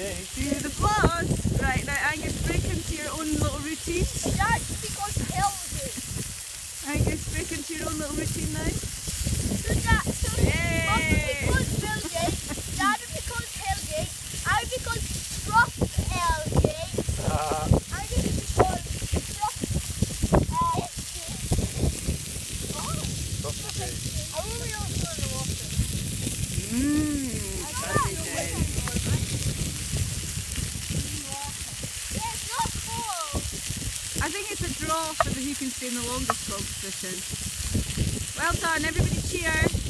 Do the floss. Right, now Angus, break into your own little routine. That's because Hellgate. Angus, break into your own little routine now. So Mommy because Hellgate, Daddy because Hellgate, I because Frost Hellgate, I because Frost I only also in the water. It's not cold. I think it's a draw for who can stay in the longest competition. Well done, everybody cheer.